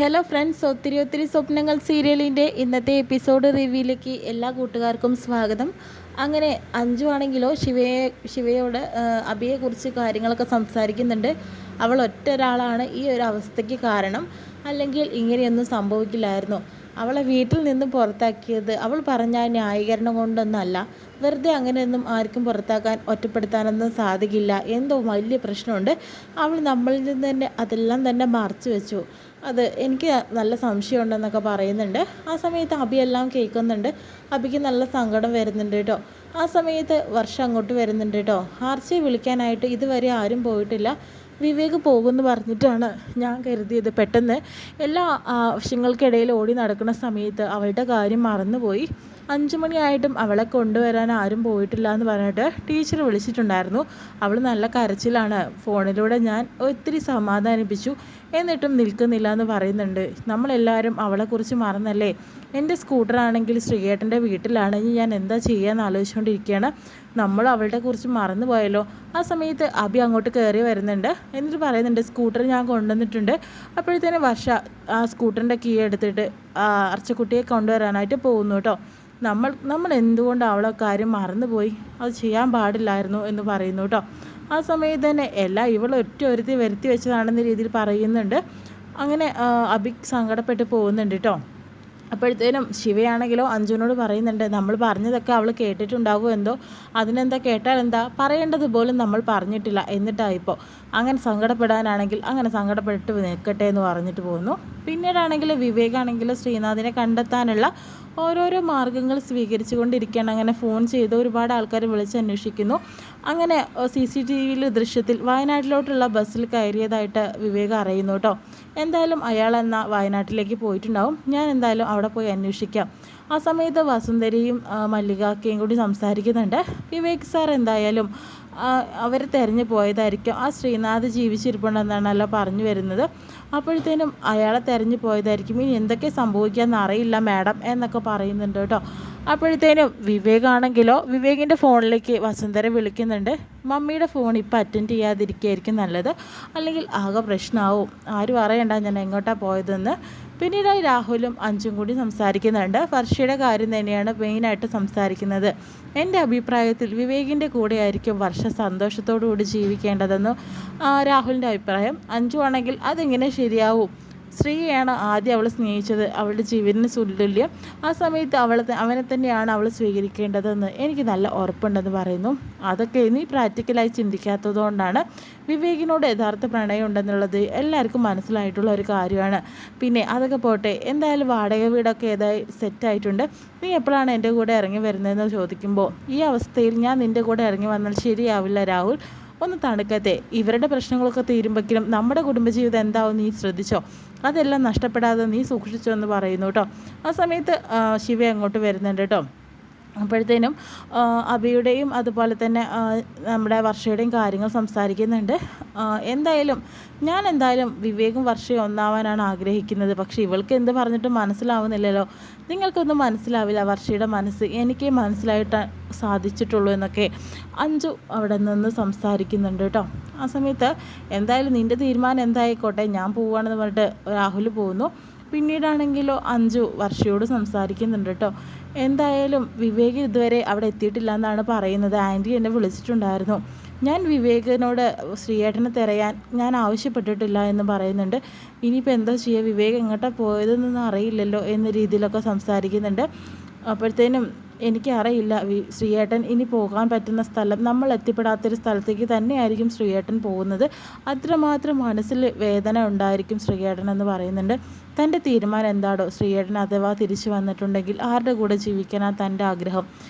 Hello friends, ഒത്തിരി ഒത്തിരി സ്വപ്നങ്ങൾ സീരിയലിൻ്റെ ഇന്നത്തെ എപ്പിസോഡ് റിവ്യൂയിലേക്ക് എല്ലാ കൂട്ടുകാർക്കും സ്വാഗതം. അങ്ങനെ അഞ്ജു ആണെങ്കിലോ ശിവയോട് അഭിയെക്കുറിച്ച് കാര്യങ്ങളൊക്കെ സംസാരിക്കുന്നുണ്ട്. അവൾ ഒറ്റ ഒരാളാണ് ഈ ഒരു അവസ്ഥയ്ക്ക് കാരണം, അല്ലെങ്കിൽ ഇങ്ങനെയൊന്നും സംഭവിക്കില്ലായിരുന്നു. അവളെ വീട്ടിൽ നിന്നും പുറത്താക്കിയത് അവൾ പറഞ്ഞ ന്യായീകരണം കൊണ്ടൊന്നല്ല. വെറുതെ അങ്ങനെയൊന്നും ആർക്കും പുറത്താക്കാൻ ഒറ്റപ്പെടുത്താനൊന്നും സാധിക്കില്ല. എന്തോ വലിയ പ്രശ്നമുണ്ട്. അവൾ നമ്മളിൽ നിന്ന് തന്നെ അതെല്ലാം തന്നെ മറച്ചു വെച്ചു. അത് എനിക്ക് നല്ല സംശയമുണ്ടെന്നൊക്കെ പറയുന്നുണ്ട്. ആ സമയത്ത് അബി എല്ലാം കേൾക്കുന്നുണ്ട്. അബിക്ക് നല്ല സങ്കടം വരുന്നുണ്ട് കേട്ടോ. ആ സമയത്ത് വർഷം അങ്ങോട്ട് വരുന്നുണ്ട് കേട്ടോ. ആർച്ചയെ വിളിക്കാനായിട്ട് ഇതുവരെ ആരും പോയിട്ടില്ല. വിവേക് പോകുമെന്ന് പറഞ്ഞിട്ടാണ് ഞാൻ കരുതിയത്. പെട്ടെന്ന് എല്ലാ ആവശ്യങ്ങൾക്കിടയിൽ ഓടി നടക്കുന്ന സമയത്ത് അവളുടെ കാര്യം മറന്നുപോയി. 5 മണിയായിട്ടും അവളെ കൊണ്ടുവരാൻ ആരും പോയിട്ടില്ല എന്ന് പറഞ്ഞിട്ട് ടീച്ചർ വിളിച്ചിട്ടുണ്ടായിരുന്നു. അവൾ നല്ല കരച്ചിലാണ്. ഫോണിലൂടെ ഞാൻ ഒത്തിരി സമാധാനിപ്പിച്ചു, എന്നിട്ടും നിൽക്കുന്നില്ല എന്ന് പറയുന്നുണ്ട്. നമ്മളെല്ലാവരും അവളെക്കുറിച്ച് മറന്നല്ലേ. എൻ്റെ സ്കൂട്ടറാണെങ്കിൽ ശ്രീയേട്ടൻ്റെ വീട്ടിലാണ്. ഞാൻ എന്താ ചെയ്യാന്ന് ആലോചിച്ചുകൊണ്ടിരിക്കുകയാണ്. നമ്മൾ അവളുടെ കുറിച്ച് മറന്നു പോയല്ലോ. ആ സമയത്ത് അബി അങ്ങോട്ട് കയറി വരുന്നുണ്ട്. എന്നിട്ട് പറയുന്നുണ്ട്, സ്കൂട്ടർ ഞാൻ കൊണ്ടുവന്നിട്ടുണ്ട്. അപ്പോഴത്തേന് വർഷ ആ സ്കൂട്ടറിൻ്റെ കീ എടുത്തിട്ട് അർച്ചക്കുട്ടിയെ കൊണ്ടുവരാനായിട്ട് പോകുന്നു കേട്ടോ. നമ്മൾ എന്തുകൊണ്ട് അവളെ കാര്യം മറന്നുപോയി, അത് ചെയ്യാൻ പാടില്ലായിരുന്നു എന്ന് പറയുന്നു കേട്ടോ. ആ സമയത്ത് തന്നെ എല്ലാം ഇവൾ ഒരുത്തി വരുത്തി വെച്ചതാണെന്ന രീതിയിൽ പറയുന്നുണ്ട്. അങ്ങനെ അബി സങ്കടപ്പെട്ട് പോകുന്നുണ്ട് കേട്ടോ. അപ്പോഴത്തേനും ശിവയാണെങ്കിലോ അഞ്ജുവിനോട് പറയുന്നുണ്ട്, നമ്മൾ പറഞ്ഞതൊക്കെ അവൾ കേട്ടിട്ടുണ്ടാവുമോ എന്തോ, അതിനെന്താ, കേട്ടാൽ എന്താ, പറയേണ്ടത് പോലും നമ്മൾ പറഞ്ഞിട്ടില്ല, എന്നിട്ടായിപ്പോൾ അങ്ങനെ സങ്കടപ്പെടാനാണെങ്കിൽ അങ്ങനെ സങ്കടപ്പെട്ട് നിൽക്കട്ടെ എന്ന് പറഞ്ഞിട്ട് പോകുന്നു. പിന്നീടാണെങ്കിൽ വിവേകാണെങ്കിൽ ശ്രീനാഥിനെ കണ്ടെത്താനുള്ള ഓരോരോ മാർഗ്ഗങ്ങൾ സ്വീകരിച്ചു കൊണ്ടിരിക്കുകയാണ്. അങ്ങനെ ഫോൺ ചെയ്ത് ഒരുപാട് ആൾക്കാർ വിളിച്ച് അന്വേഷിക്കുന്നു. അങ്ങനെ CCTV ദൃശ്യത്തിൽ വയനാട്ടിലോട്ടുള്ള ബസ്സിൽ കയറിയതായിട്ട് വിവേക് അറിയുന്നു കേട്ടോ. എന്തായാലും അയാൾ വയനാട്ടിലേക്ക് പോയിട്ടുണ്ടാവും. ഞാൻ എന്തായാലും അവിടെ പോയി അന്വേഷിക്കാം. ആ സമയത്ത് വസുന്ധരയും മല്ലികാക്കയും കൂടി സംസാരിക്കുന്നുണ്ട്. വിവേക് സാർ എന്തായാലും അവരെ തെരഞ്ഞു പോയതായിരിക്കും. ആ ശ്രീനാഥ് ജീവിച്ചിരിപ്പുണ്ടെന്നാണല്ലോ പറഞ്ഞു വരുന്നത്. അപ്പോഴത്തേനും അയാളെ തെരഞ്ഞു പോയതായിരിക്കും. ഇനി എന്തൊക്കെ സംഭവിക്കാമെന്ന് അറിയില്ല മാഡം എന്നൊക്കെ പറയുന്നുണ്ട് കേട്ടോ. അപ്പോഴത്തേനും വിവേകാണെങ്കിലോ വിവേകിൻ്റെ ഫോണിലേക്ക് വസുന്ധര വിളിക്കുന്നുണ്ട്. മമ്മിയുടെ ഫോൺ ഇപ്പോൾ അറ്റൻഡ് ചെയ്യാതിരിക്കുകയായിരിക്കും നല്ലത്, അല്ലെങ്കിൽ ആകെ പ്രശ്നമാവും. ആരും അറിയണ്ട ഞാൻ എങ്ങോട്ടാണ് പോയതെന്ന്. പിന്നീട് രാഹുലും അഞ്ജും കൂടി സംസാരിക്കുന്നുണ്ട്. വർഷയുടെ കാര്യം തന്നെയാണ് മെയിനായിട്ട് സംസാരിക്കുന്നത്. എൻ്റെ അഭിപ്രായത്തിൽ വിവേകിൻ്റെ കൂടെ ആയിരിക്കും വർഷ സന്തോഷത്തോടു കൂടി ജീവിക്കേണ്ടതെന്ന് രാഹുലിൻ്റെ അഭിപ്രായം. അഞ്ജു ആണെങ്കിൽ അതെങ്ങനെ ശരിയാവും, സ്ത്രീയാണ് ആദ്യം അവൾ സ്നേഹിച്ചത്, അവളുടെ ജീവന് തുല്യം. ആ സമയത്ത് അവനെ തന്നെയാണ് അവൾ സ്വീകരിക്കേണ്ടതെന്ന് എനിക്ക് നല്ല ഉറപ്പുണ്ടെന്ന് പറയുന്നു. അതൊക്കെ നീ പ്രാക്ടിക്കലായി ചിന്തിക്കാത്തതുകൊണ്ടാണ്. വിവേകിനോട് യഥാർത്ഥ പ്രണയം ഉണ്ടെന്നുള്ളത് എല്ലാവർക്കും മനസ്സിലായിട്ടുള്ള ഒരു കാര്യമാണ്. പിന്നെ അതൊക്കെ പോട്ടെ, എന്തായാലും വാടക വീടൊക്കെ ഏതായി സെറ്റായിട്ടുണ്ട്. നീ എപ്പോഴാണ് എൻ്റെ കൂടെ ഇറങ്ങി വരുന്നതെന്ന് ചോദിക്കുമ്പോൾ, ഈ അവസ്ഥയിൽ ഞാൻ നിൻ്റെ കൂടെ ഇറങ്ങി വന്നാൽ ശരിയാവില്ല രാഹുൽ, ഒന്ന് തണുക്കത്തെ. ഇവരുടെ പ്രശ്നങ്ങളൊക്കെ തീരുമ്പോഴേക്കും നമ്മുടെ കുടുംബജീവിതം എന്താവും നീ ശ്രദ്ധിച്ചോ, അതെല്ലാം നഷ്ടപ്പെടാതെ നീ സൂക്ഷിച്ചോ എന്ന് പറയുന്നു കേട്ടോ. ആ സമയത്ത് ശിവ അങ്ങോട്ട് വരുന്നുണ്ട് കേട്ടോ. അപ്പോഴത്തേനും അബിയുടെയും അതുപോലെ തന്നെ നമ്മുടെ വർഷയുടെയും കാര്യങ്ങൾ സംസാരിക്കുന്നുണ്ട്. ഞാൻ എന്തായാലും വിവേകും വർഷയും ഒന്നാവാനാണ് ആഗ്രഹിക്കുന്നത്. പക്ഷേ ഇവൾക്ക് എന്ത് പറഞ്ഞിട്ടും മനസ്സിലാവുന്നില്ലല്ലോ. നിങ്ങൾക്കൊന്നും മനസ്സിലാവില്ല വർഷയുടെ മനസ്സ്, എനിക്ക് മനസ്സിലായിട്ട് സാധിച്ചിട്ടുള്ളൂ എന്നൊക്കെ അഞ്ജു അവിടെ നിന്ന് സംസാരിക്കുന്നുണ്ട് കേട്ടോ. ആ സമയത്ത് എന്തായാലും നിൻ്റെ തീരുമാനം എന്തായിക്കോട്ടെ, ഞാൻ പോവുകയാണെന്ന് പറഞ്ഞിട്ട് രാഹുൽ പോകുന്നു. പിന്നീടാണെങ്കിലോ അഞ്ജു വർഷയോട് സംസാരിക്കുന്നുണ്ട് കേട്ടോ. എന്തായാലും വിവേക് ഇതുവരെ അവിടെ എത്തിയിട്ടില്ല എന്നാണ് പറയുന്നത്. ആൻറ്റി എന്നെ വിളിച്ചിട്ടുണ്ടായിരുന്നു. ഞാൻ വിവേകിനോട് ശ്രീയേട്ടനെ തിരയാൻ ഞാൻ ആവശ്യപ്പെട്ടിട്ടില്ല എന്ന് പറയുന്നുണ്ട്. ഇനിയിപ്പോൾ എന്താ ചെയ്യുക, വിവേക് എങ്ങോട്ടാണ് പോയതെന്നൊന്നും അറിയില്ലല്ലോ എന്ന രീതിയിലൊക്കെ സംസാരിക്കുന്നുണ്ട്. അപ്പോഴത്തേനും എനിക്കറിയില്ല ശ്രീയേട്ടൻ ഇനി പോകാൻ പറ്റുന്ന സ്ഥലം, നമ്മൾ എത്തിപ്പെടാത്തൊരു സ്ഥലത്തേക്ക് തന്നെയായിരിക്കും ശ്രീയേട്ടൻ പോകുന്നത്. അത്രമാത്രം മനസ്സിൽ വേദന ഉണ്ടായിരിക്കും ശ്രീയേട്ടൻ എന്ന് പറയുന്നുണ്ട്. തൻ്റെ തീരുമാനം എന്താണോ, ശ്രീയേട്ടൻ അഥവാ തിരിച്ചു വന്നിട്ടുണ്ടെങ്കിൽ ആരുടെ കൂടെ ജീവിക്കാനാണ് തൻ്റെ ആഗ്രഹം.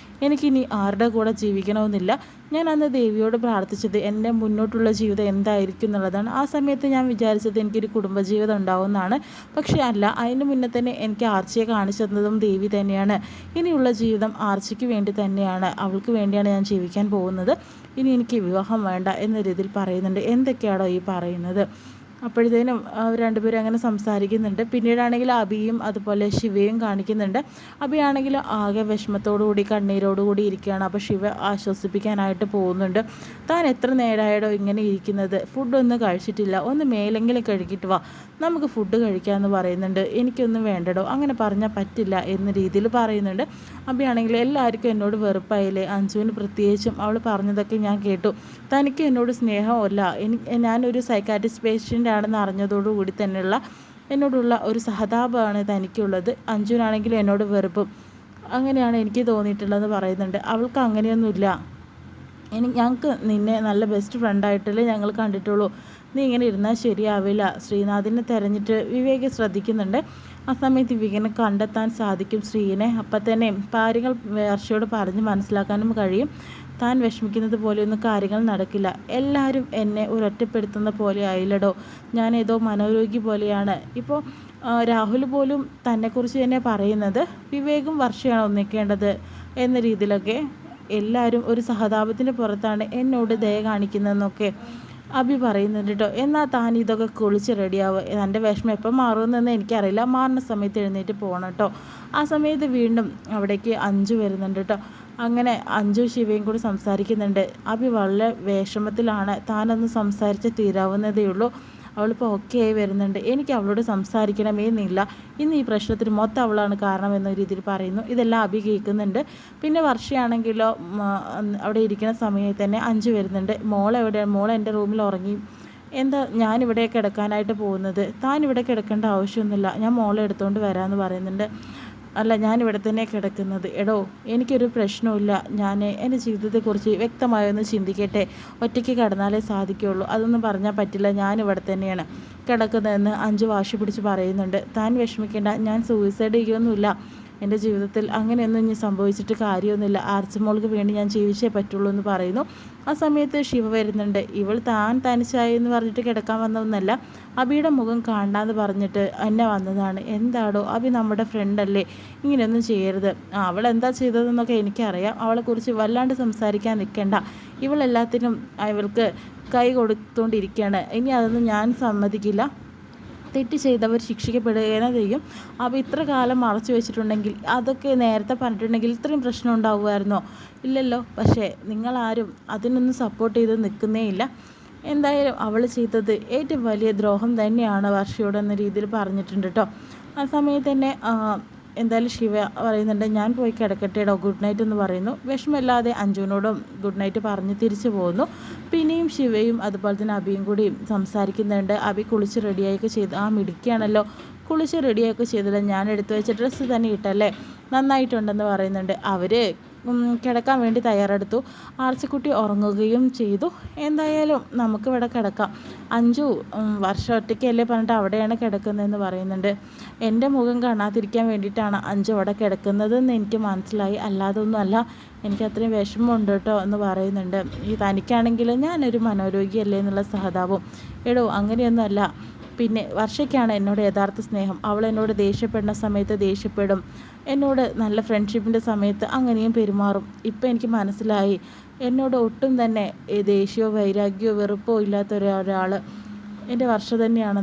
എനിക്കിനി ആരുടെ കൂടെ ജീവിക്കണമെന്നില്ല. ഞാൻ അന്ന് ദേവിയോട് പ്രാർത്ഥിച്ചത് എൻ്റെ മുന്നോട്ടുള്ള ജീവിതം എന്തായിരിക്കും എന്നുള്ളതാണ്. ആ സമയത്ത് ഞാൻ വിചാരിച്ചത് എനിക്കൊരു കുടുംബജീവിതം ഉണ്ടാവുമെന്നാണ്. പക്ഷേ അല്ല, അതിന് മുന്നേ തന്നെ എനിക്ക് ആർച്ചയെ കാണിച്ചു തന്നതും ദേവി തന്നെയാണ്. ഇനിയുള്ള ജീവിതം ആർച്ചയ്ക്ക് വേണ്ടി തന്നെയാണ്, അവൾക്ക് വേണ്ടിയാണ് ഞാൻ ജീവിക്കാൻ പോകുന്നത്. ഇനി എനിക്ക് വിവാഹം വേണ്ട എന്ന രീതിയിൽ പറയുന്നുണ്ട്. എന്തൊക്കെയാണോ ഈ പറയുന്നത്? അപ്പോഴത്തേനും അവർ രണ്ടുപേരും അങ്ങനെ സംസാരിക്കുന്നുണ്ട്. പിന്നീടാണെങ്കിൽ അബിയും അതുപോലെ ശിവയും കാണിക്കുന്നുണ്ട്. അബിയാണെങ്കിൽ ആകെ വിഷമത്തോടുകൂടി കണ്ണീരോടുകൂടി ഇരിക്കുകയാണ്. അപ്പോൾ ശിവ ആശ്വസിപ്പിക്കാനായിട്ട് പോകുന്നുണ്ട്. താൻ എത്ര നേരമായിടോ ഇങ്ങനെ ഇരിക്കുന്നത്, ഫുഡൊന്നും കഴിച്ചിട്ടില്ല, ഒന്ന് മേലെങ്കിലും കഴുകിയിട്ട് വാ, നമുക്ക് ഫുഡ് കഴിക്കാമെന്ന് പറയുന്നുണ്ട്. എനിക്കൊന്നും വേണ്ടടോ, അങ്ങനെ പറഞ്ഞാൽ പറ്റില്ല എന്ന രീതിയിൽ പറയുന്നുണ്ട്. അബിയാണെങ്കിൽ എല്ലാവർക്കും എന്നോട് വെറുപ്പായില്ലേ, അഞ്ജുവിന് പ്രത്യേകിച്ചും, അവൾ പറഞ്ഞതൊക്കെ ഞാൻ കേട്ടു, തനിക്ക് എന്നോട് സ്നേഹമല്ല, ഞാനൊരു സൈക്കാട്രിസ്റ്റ് പേഷ്യൻ്റ് ആണെന്ന് അറിഞ്ഞതോടുകൂടി തന്നെയുള്ള എന്നോടുള്ള ഒരു സഹതാപമാണ് തനിക്കുള്ളത്. അഞ്ജുനാണെങ്കിലും എന്നോട് വെറുപ്പും, അങ്ങനെയാണ് എനിക്ക് തോന്നിയിട്ടുള്ളതെന്ന് പറയുന്നുണ്ട്. അവൾക്ക് അങ്ങനെയൊന്നുമില്ല, ഞങ്ങൾക്ക് നിന്നെ നല്ല ബെസ്റ്റ് ഫ്രണ്ടായിട്ടല്ലേ ഞങ്ങൾ കണ്ടിട്ടുള്ളൂ, നീ ഇങ്ങനെ ഇരുന്നാൽ ശരിയാവില്ല. ശ്രീനാഥിനെ തിരഞ്ഞിട്ട് വിവേക് ശ്രദ്ധിക്കുന്നുണ്ട്. ആ സമയത്ത് വിവേകിനെ കണ്ടെത്താൻ സാധിക്കും ശ്രീനെ. അപ്പം തന്നെ കാര്യങ്ങൾ വർഷയോട് പറഞ്ഞ് മനസ്സിലാക്കാനും കഴിയും. താൻ വിഷമിക്കുന്നത് പോലെയൊന്നും കാര്യങ്ങൾ നടക്കില്ല, എല്ലാവരും എന്നെ ഒരൊറ്റപ്പെടുത്തുന്ന പോലെ ആയില്ലടോ, ഞാനേതോ മനോരോഗി പോലെയാണ്. ഇപ്പോൾ രാഹുൽ പോലും തന്നെക്കുറിച്ച് തന്നെ പറയുന്നത് വിവേകും വർഷയാണ് ഒന്നിക്കേണ്ടത് എന്ന രീതിയിലൊക്കെ എല്ലാവരും ഒരു സഹതാപത്തിൻ്റെ പുറത്താണ് എന്നോട് ദയ കാണിക്കുന്നതെന്നൊക്കെ അഭി പറയുന്നുണ്ട് കേട്ടോ. എന്നാൽ താൻ ഇതൊക്കെ കുളിച്ച് റെഡിയാവുക, എൻ്റെ വിഷമം എപ്പം മാറുമെന്നൊന്നും എനിക്കറിയില്ല, മാറുന്ന സമയത്ത് എഴുന്നേറ്റ് പോകണം കേട്ടോ. ആ സമയത്ത് വീണ്ടും അവിടേക്ക് അഞ്ചു വരുന്നുണ്ട് കേട്ടോ. അങ്ങനെ അഞ്ചു ശിവയും കൂടി സംസാരിക്കുന്നുണ്ട്. അഭി വളരെ വിഷമത്തിലാണ്, താനൊന്ന് സംസാരിച്ച് തീരാവുന്നതേ ഉള്ളൂ. അവളിപ്പോൾ ഓക്കെ ആയി വരുന്നുണ്ട്. എനിക്ക് അവളോട് സംസാരിക്കണമെന്നില്ല, ഇന്ന് ഈ പ്രശ്നത്തിന് മൊത്തം അവളാണ് കാരണം എന്ന രീതിയിൽ പറയുന്നു. ഇതെല്ലാം അഭി കേൾക്കുന്നുണ്ട്. പിന്നെ വർഷയാണെങ്കിലോ അവിടെ ഇരിക്കുന്ന സമയത്ത് തന്നെ അഞ്ചു വരുന്നുണ്ട്. മോൾ എൻ്റെ റൂമിൽ ഉറങ്ങി, എന്താ ഞാനിവിടെ കിടക്കാനായിട്ട് പോകുന്നത്, താൻ ഇവിടെ കിടക്കേണ്ട ആവശ്യമൊന്നുമില്ല, ഞാൻ മോളെ എടുത്തുകൊണ്ട് വരാമെന്ന് പറയുന്നുണ്ട്. അല്ല, ഞാനിവിടെ തന്നെ കിടക്കുന്നത്. എടോ, എനിക്കൊരു പ്രശ്നമില്ല, ഞാൻ എൻ്റെ ജീവിതത്തെക്കുറിച്ച് വ്യക്തമായൊന്ന് ചിന്തിക്കട്ടെ, ഒറ്റയ്ക്ക് കിടന്നാലേ സാധിക്കുകയുള്ളൂ, അതൊന്നും പറഞ്ഞാൽ പറ്റില്ല, ഞാനിവിടെ തന്നെയാണ് കിടക്കുന്നതെന്ന് അഞ്ച് വാശി പിടിച്ച് പറയുന്നുണ്ട്. താൻ വിഷമിക്കേണ്ട, ഞാൻ സൂയിസൈഡ് ചെയ്യുകയൊന്നുമില്ല, എൻ്റെ ജീവിതത്തിൽ അങ്ങനെയൊന്നും ഇനി സംഭവിച്ചിട്ട് കാര്യമൊന്നുമില്ല, ആർച്ചമോൾക്ക് വേണ്ടി ഞാൻ ജീവിച്ചേ പറ്റുള്ളൂ എന്ന് പറയുന്നു. ആ സമയത്ത് ശിവ വരുന്നുണ്ട്. ഇവൾ താൻ തനിച്ചായി എന്ന് പറഞ്ഞിട്ട് കിടക്കാൻ വന്നതൊന്നല്ല, അബിയുടെ മുഖം കാണാന്ന് പറഞ്ഞിട്ട് എന്നെ വന്നതാണ്. എന്താടോ അബി നമ്മുടെ ഫ്രണ്ടല്ലേ, ഇങ്ങനെയൊന്നും ചെയ്യരുത്, അവൾ എന്താ ചെയ്തതെന്നൊക്കെ എനിക്കറിയാം, അവളെക്കുറിച്ച് വല്ലാണ്ട് സംസാരിക്കാൻ നിൽക്കണ്ട, ഇവളെല്ലാത്തിനും ഇവൾക്ക് കൈ കൊടുത്തുകൊണ്ടിരിക്കുകയാണ്, ഇനി അതൊന്നും ഞാൻ സമ്മതിക്കില്ല, തെറ്റ് ചെയ്തവർ ശിക്ഷിക്കപ്പെടുകയും ചെയ്യും. അപ്പോൾ ഇത്ര കാലം മറച്ചു വെച്ചിട്ടുണ്ടെങ്കിൽ, അതൊക്കെ നേരത്തെ പറഞ്ഞിട്ടുണ്ടെങ്കിൽ ഇത്രയും പ്രശ്നം ഉണ്ടാവുമായിരുന്നോ? ഇല്ലല്ലോ. പക്ഷേ നിങ്ങളാരും അതിനൊന്നും സപ്പോർട്ട് ചെയ്ത് നിൽക്കുന്നേ ഇല്ല. എന്തായാലും അവൾ ചെയ്തത് ഏറ്റവും വലിയ ദ്രോഹം തന്നെയാണ് വർഷയോടെന്ന രീതിയിൽ പറഞ്ഞിട്ടുണ്ട് കേട്ടോ. ആ സമയത്ത് തന്നെ എന്തായാലും ശിവ പറയുന്നുണ്ട്, ഞാൻ പോയി കിടക്കട്ടെടോ, ഗുഡ് നൈറ്റ് എന്ന് പറയുന്നു. വിഷമമില്ലാതെ അഞ്ജുവിനോടും ഗുഡ് നൈറ്റ് പറഞ്ഞ് തിരിച്ചു പോകുന്നു. പിന്നെയും ശിവയും അതുപോലെ തന്നെ അബിയും കൂടി സംസാരിക്കുന്നുണ്ട്. അബി കുളിച്ച് റെഡിയായൊക്കെ ചെയ്ത്, മിടുക്കിയാണല്ലോ, കുളിച്ച് റെഡിയായൊക്കെ ചെയ്തില്ല, ഞാൻ എടുത്തു വെച്ച ഡ്രസ്സ് തന്നെ ഇട്ടല്ലേ, നന്നായിട്ടുണ്ടെന്ന് പറയുന്നുണ്ട്. അവർ കിടക്കാൻ വേണ്ടി തയ്യാറെടുത്തു. ആർച്ചക്കുട്ടി ഉറങ്ങുകയും ചെയ്തു. എന്തായാലും നമുക്കിവിടെ കിടക്കാം, അഞ്ചു വർഷം ഒറ്റയ്ക്കല്ലേ പറഞ്ഞിട്ട് അവിടെയാണ് കിടക്കുന്നതെന്ന് പറയുന്നുണ്ട്. എൻ്റെ മുഖം കാണാതിരിക്കാൻ വേണ്ടിയിട്ടാണ് അഞ്ചു അവിടെ കിടക്കുന്നതെന്ന് എനിക്ക് മനസ്സിലായി, അല്ലാതൊന്നുമല്ല, എനിക്ക് അത്രയും വിഷമമുണ്ട് കേട്ടോ എന്ന് പറയുന്നുണ്ട്. ഈ തനിക്കാണെങ്കിൽ ഞാനൊരു മനോരോഗിയല്ലേ എന്നുള്ള സഹതാപം, എടോ അങ്ങനെയൊന്നുമല്ല, പിന്നെ വർഷയ്ക്കാണ് എന്നോട് യഥാർത്ഥ സ്നേഹം, അവൾ എന്നോട് ദേഷ്യപ്പെടുന്ന സമയത്ത് ദേഷ്യപ്പെടും, എന്നോട് നല്ല ഫ്രണ്ട്ഷിപ്പിൻ്റെ സമയത്ത് അങ്ങനെയും പെരുമാറും. ഇപ്പം എനിക്ക് മനസ്സിലായി, എന്നോട് ഒട്ടും തന്നെ ദേഷ്യമോ വൈരാഗ്യമോ വെറുപ്പോ ഇല്ലാത്ത ഒരാൾ എൻ്റെ വർഷ തന്നെയാണ്.